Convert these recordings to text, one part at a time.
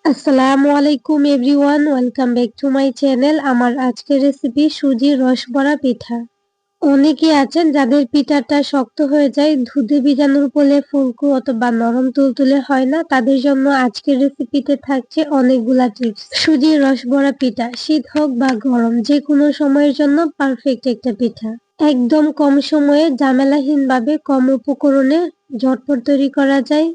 আসসালামু আলাইকুম everyone, welcome back to my channel. আমার আজকের রেসিপি সুজির রসবড়া পিঠা। অনেকেই আছেন যাদের পিঠাটা শক্ত হয়ে যায়, দুধে ভিজানোর ফলে ফুলকো অথবা নরম তুলতুলে হয় না। তাদের জন্য আজকের রেসিপিতে থাকছে অনেকগুলা টিপস। সুজির রসবড়া পিঠা শীত হোক বা গরম যে কোনো সময়ের জন্য পারফেক্ট একটা পিঠা। একদম কম সময়ে ঝামেলাহীনভাবে কম উপকরণে ঝটপট তৈরি করা যায়।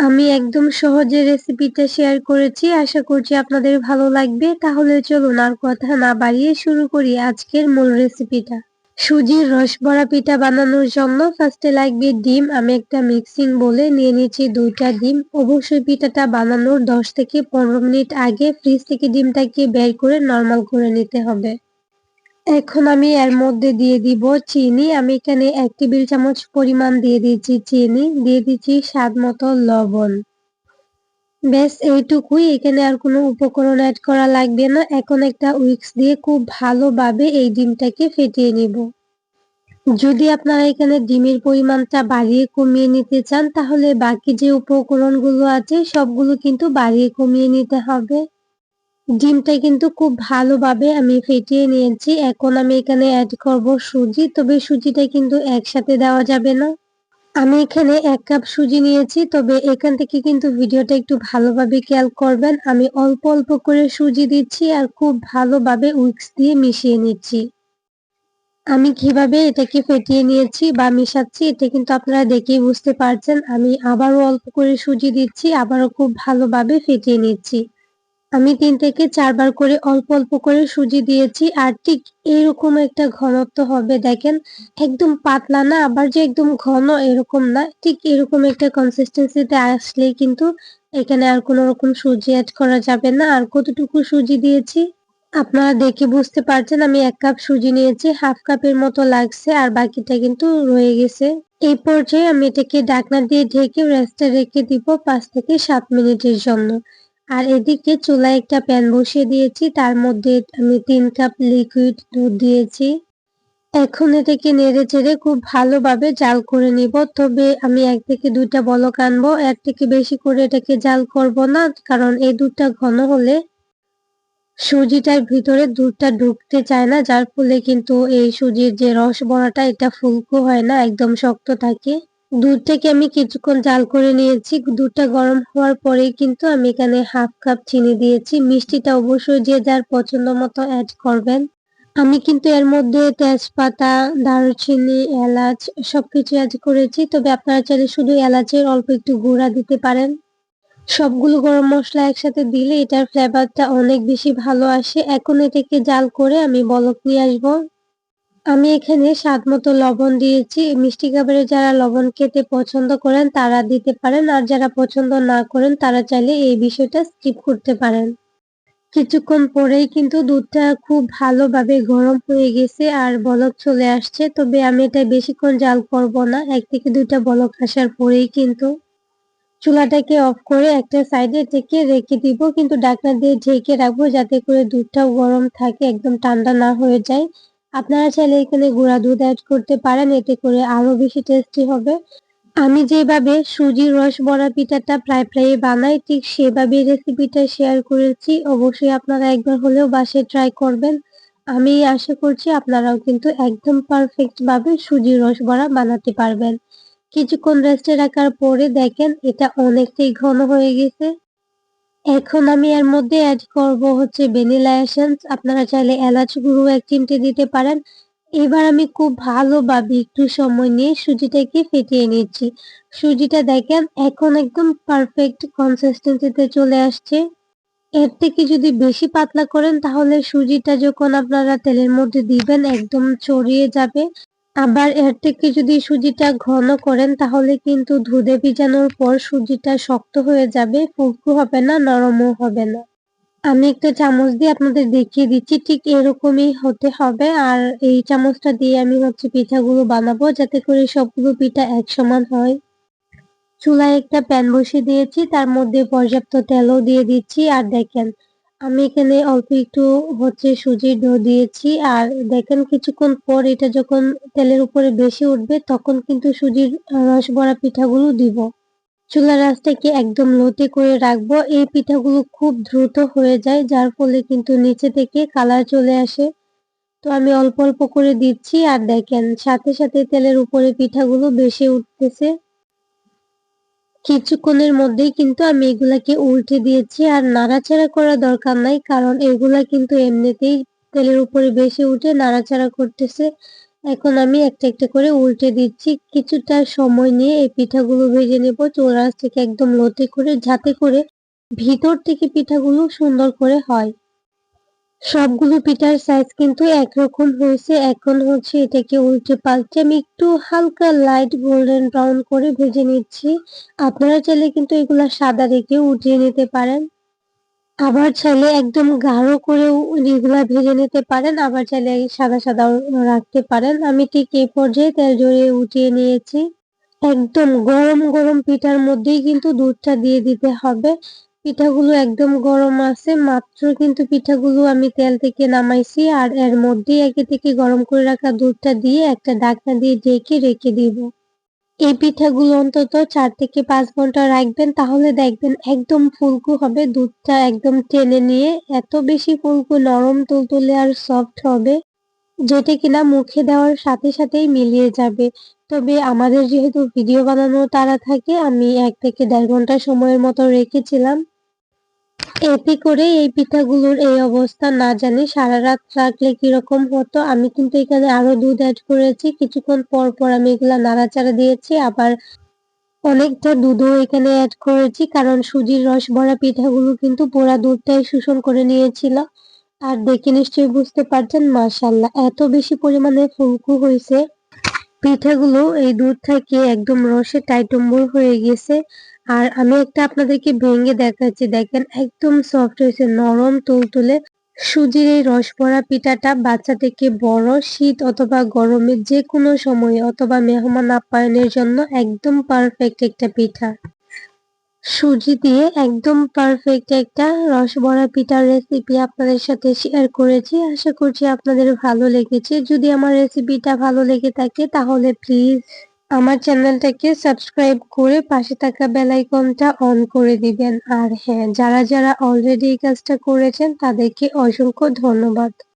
আমি একদম সহজে রেসিপিটা শেয়ার করেছি, আশা করছি আপনাদের ভালো লাগবে। তাহলে চলুন আর কথা না বাড়িয়ে শুরু করি আজকের মূল রেসিপিটা। সুজির রসবড়া পিঠা বানানোর জন্য ফার্স্টে লাগবে ডিম। আমি একটা মিক্সিং বলে নিয়ে নিচ্ছি 2টা ডিম। অবশ্যই পিঠাটা বানানোর 10 থেকে 15 মিনিট আগে ফ্রিজ থেকে ডিমটাকে বের করে নরমাল করে নিতে হবে। এখন আমি এর মধ্যে দিয়ে দিব চিনি। আমি এখানে 1 টেবিল চামচ পরিমাণ দিয়ে দিচ্ছি চিনি, দিয়ে দিচ্ছি স্বাদ মতো লবণ। ব্যাস এইটুকুই, এখানে আর কোনো উপকরণ এড করা লাগবে না। এখন একটা উইস্ক দিয়ে খুব ভালোভাবে এই ডিমটাকে ফেটিয়ে নিব। যদি আপনারা এখানে ডিমের পরিমাণটা বাড়িয়ে কমিয়ে নিতে চান তাহলে বাকি যে উপকরণগুলো আছে সবগুলো কিন্তু বাড়িয়ে কমিয়ে নিতে হবে। ডিমটা কিন্তু খুব ভালোভাবে আমি ফেটিয়ে নিয়েছি। এখন আমি এখানে এড করব সুজি, তবে সুজিটা কিন্তু একসাথে দেওয়া যাবে না। আমি এখানে 1 কাপ সুজি নিয়েছি, তবে এখান থেকে কিন্তু ভিডিওটা একটু ভালোভাবে খেয়াল করবেন। আমি অল্প অল্প করে সুজি দিচ্ছি আর খুব ভালোভাবে উইস্ক দিয়ে মিশিয়ে নিচ্ছি। আমি কিভাবে এটাকে ফেটিয়ে নিয়েছি বা মিশাচ্ছি এটা কিন্তু আপনারা দেখেই বুঝতে পারছেন। আমি আবারও অল্প করে সুজি দিচ্ছি, আবারও খুব ভালোভাবে ফেটিয়ে নিচ্ছি। আমি 3 থেকে 4 বার করে অল্প অল্প করে সুজি দিয়েছি। আর ঠিক এরকম একটা ঘনত্ব হবে দেখেন। একদম পাতলা না, আবার যে একদম ঘন এরকম না। ঠিক এরকম একটা কনসিস্টেন্সিতে আসলেই কিন্তু এখানে আর কোনো রকম সুজি এড করা যাবে না। আর কতটুকু সুজি দিয়েছি আপনারা দেখে বুঝতে পারছেন। আমি 1 কাপ সুজি নিয়েছি, হাফ কাপের মতো লাগছে আর বাকিটা কিন্তু রয়ে গেছে। এই পর্যায়ে আমি এটাকে ঢাকনা দিয়ে ঢেকে রেস্টে রেখে দিব 5 থেকে 7 মিনিটের জন্য। আর এদিকে চুলায় একটা প্যান বসিয়ে দিয়েছি, তার মধ্যে আমি 3 কাপ লিকুইড দুধ দিয়েছি। এখন এটাকে নেড়ে চেড়ে খুব ভালোভাবে জাল করে নিব। তবে আমি 1 থেকে 2টা বলক আনবো, এর থেকে বেশি করে এটাকে জাল করব না, কারণ এই দুধটা ঘন হলে সুজিটার ভিতরে দুধটা ঢুকতে চায় না, যার ফলে কিন্তু এই সুজির যে রস বড়াটা এটা ফুলকো হয় না, একদম শক্ত থাকে। দুধটাকে আমি কিছুক্ষণ জাল করে নিয়েছি। দুধটা গরম হওয়ার পরেই কিন্তু আমি এখানে হাফ কাপ চিনি দিয়েছি। মিষ্টিটা অবশ্যই যে যার পছন্দ মতো এড করবেন। আমি কিন্তু এর মধ্যে তেজপাতা, দারুচিনি, এলাচ সবকিছু এড করেছি। তবে আপনারা চাইলে শুধু এলাচের অল্প একটু গুঁড়া দিতে পারেন। সবগুলো গরম মসলা একসাথে দিলে এটার ফ্লেভারটা অনেক বেশি ভালো আসে। এখন এটাকে জাল করে আমি বলক নিয়ে আসবো। আমি এখানে স্বাদমতো লবণ দিয়েছি। মিষ্টি খাবারে যারা লবণ খেতে পছন্দ করেন তারা দিতে পারেন, আর যারা পছন্দ না করেন তারা চাইলে এই বিষয়টা স্কিপ করতে পারেন। কিছুক্ষণ পরেই কিন্তু দুধটা খুব ভালোভাবে গরম হয়ে গেছে আর বলক চলে আসছে। তবে আমি এটা বেশিক্ষণ জাল করব না, 1 থেকে 2টা বলক আসার পরেই কিন্তু চুলাটাকে অফ করে একটা সাইডে এটাকে রেখে দিব, কিন্তু ঢাকনা দিয়ে ঢেকে রাখবো যাতে করে দুধটাও গরম থাকে, একদম ঠান্ডা না হয়ে যায়। আপনারা চাইলে এখানে গুঁড়া দুধ এড করতে পারেন, এতে করে আরো বেশি টেস্টি হবে। আমি যেভাবে সুজির রস বড়া পিঠাটা প্রায় বানাই ঠিক সেভাবেই রেসিপিটা শেয়ার করেছি। অবশ্যই আপনারা একবার হলেও বাসায় ট্রাই করবেন। আমি আশা করছি আপনারাও কিন্তু একদম পারফেক্ট ভাবে সুজির রস বড়া বানাতে পারবেন। কিছুক্ষণ রেস্টে রাখার পরে দেখেন এটা অনেকটাই ঘন হয়ে গেছে। এখন আমি এর মধ্যে এড করব হচ্ছে ভ্যানিলা এসেন্স। আপনারা চাইলে এলাচ গুঁড়ো 1 চিমটে দিতে পারেন। এবার আমি খুব ভালোভাবে একটু সময় নিয়ে সুজিটাকে ফেটিয়ে নিচ্ছি। সুজিটা দেখেন এখন একদম পারফেক্ট কনসিস্টেন্সিতে চলে আসছে। এর থেকে যদি বেশি পাতলা করেন তাহলে সুজিটা যখন আপনারা তেলের মধ্যে দিবেন একদম ছড়িয়ে যাবে। আবার এর থেকে যদি সুজিটা ঘন করেন তাহলে কিন্তু দুধে ভিজানোর পর সুজিটা শক্ত হয়ে যাবে, ফুলকো হবে না, নরমও হবে না। আমি একটা চামচ দিয়ে আপনাদের দেখিয়ে দিচ্ছি, ঠিক এরকমই হতে হবে। আর এই চামচটা দিয়ে আমি হচ্ছে পিঠাগুলো বানাবো যাতে করে সবগুলো পিঠা এক সমান হয়। চুলায় একটা প্যান বসিয়ে দিয়েছি, তার মধ্যে পর্যাপ্ত তেলও দিয়ে দিচ্ছি। আর দেখেন আমি এখানে অল্প একটু হচ্ছে সুজির ডো দিয়েছি। আর দেখেন কিছুক্ষণ পর এটা যখন তেলের উপরে বেশি উঠবে তখন কিন্তু সুজির রস বড়া পিঠাগুলো দিব। চুলার আঁচটাকে একদম লোতে করে রাখবো। এই পিঠাগুলো খুব দ্রুত হয়ে যায়, যার ফলে কিন্তু নিচে থেকে কালার চলে আসে। তো আমি অল্প অল্প করে দিচ্ছি আর দেখেন সাথে সাথে তেলের উপরে পিঠাগুলো ভেসে উঠতেছে। কিছুক্ষণের মধ্যেই কিন্তু আমি এগুলাকে উল্টে দিয়েছি আর নাড়াচাড়া করার দরকার নাই, কারণ এগুলা কিন্তু এমনিতেই তেলের উপরে ভেসে উঠে নাড়াচাড়া করতেছে। এখন আমি একটা একটা করে উল্টে দিচ্ছি। কিছুটা সময় নিয়ে এই পিঠাগুলো ভেজে নেব চুলার আঁচ থেকে একদম লোতে করে, যাতে করে ভিতর থেকে পিঠাগুলো সুন্দর করে হয়। সবগুলো পিঠার সাইজ কিন্তু একরকম হয়েছে। এখন এটাকে উল্টে পাল্টে আমি একটু হালকা লাইট গোল্ডেন ব্রাউন করে ভেজে নিচ্ছি। আপনারা চাইলে কিন্তু এগুলা সাদা রেখে উঠিয়ে নিতে পারেন। আবার চাইলে একদম গাঢ় করেও এগুলা ভেজে নিতে পারেন। আবার চাইলে সাদা সাদাও রাখতে পারেন। আমি ঠিক এই পর্যায়ে তেল ঝরিয়ে উঠিয়ে নিয়েছি। একদম গরম গরম পিঠার মধ্যেই কিন্তু দুধটা দিয়ে দিতে হবে। পিঠাগুলো একদম গরম আছে, মাত্র কিন্তু পিঠাগুলো আমি তেল থেকে নামাইছি আর এর মধ্যেই আগে থেকে গরম করে রাখা দুধটা দিয়ে একটা ঢাকনা দিয়ে ঢেকে রেখে দিব। এই পিঠাগুলো অন্তত ৪ থেকে ৫ ঘন্টা রাখবেন, তাহলে দেখবেন একদম ফুলকো হবে। দুধটা একদম টেনে নিয়ে এত বেশি ফুলকো, নরম তুলতুলে আর সফট হবে, যেটা কিনা মুখে দেওয়ার সাথে সাথেই মিলিয়ে যাবে। তবে আমাদের যেহেতু ভিডিও বানানোর তাড়া থাকে, আমি ১ থেকে ১.৫ ঘন্টা সময়ের মতো রেখেছিলাম। এতে করে এই পিঠাগুলোর এই অবস্থা, না জানি সারারাত রাখলে কিরকম হতো। আমি কিন্তু এখানে আরো দুধ এড করেছি। কিছুক্ষণ পর পর আমি এগুলা নাড়াচাড়া দিয়েছি। আবার অনেকটা দুধও এখানে এড করেছি, কারণ সুজির রস ভরা পিঠাগুলো কিন্তু পুরা দুধটাই শোষণ করে নিয়েছিল। আর দেখে নিশ্চয়ই বুঝতে পারছেন, মাশাআল্লাহ এত বেশি পরিমাণে ফুলকো হয়েছে। পিঠাগুলো এই দুধ থেকে একদম রসে টাইটম্বুর হয়ে গেছে। আর আমি একটা আপনাদেরকে ভেঙে দেখাচ্ছি, দেখেন একদম সফট হয়েছে, নরম তুলতুলে। সুজির এই রস ভরা পিঠাটা বাচ্চা থেকে বড়, শীত অথবা গরমে যেকোনো সময়ে অথবা মেহমান আপ্যায়নের জন্য একদম পারফেক্ট একটা পিঠা। সুজি দিয়ে একদম পারফেক্ট একটা রসবড়া পিঠার রেসিপি আপনাদের সাথে শেয়ার করেছি। আশা করছি আপনাদের ভালো লেগেছে। যদি আমার রেসিপিটা ভালো লেগে থাকে তাহলে প্লিজ আমার চ্যানেলটাকে সাবস্ক্রাইব করে পাশে থাকা বেল আইকনটা অন করে দিবেন। আর হ্যাঁ, যারা যারা অলরেডি এই কাজটা করেছেন তাদেরকে অসংখ্য ধন্যবাদ।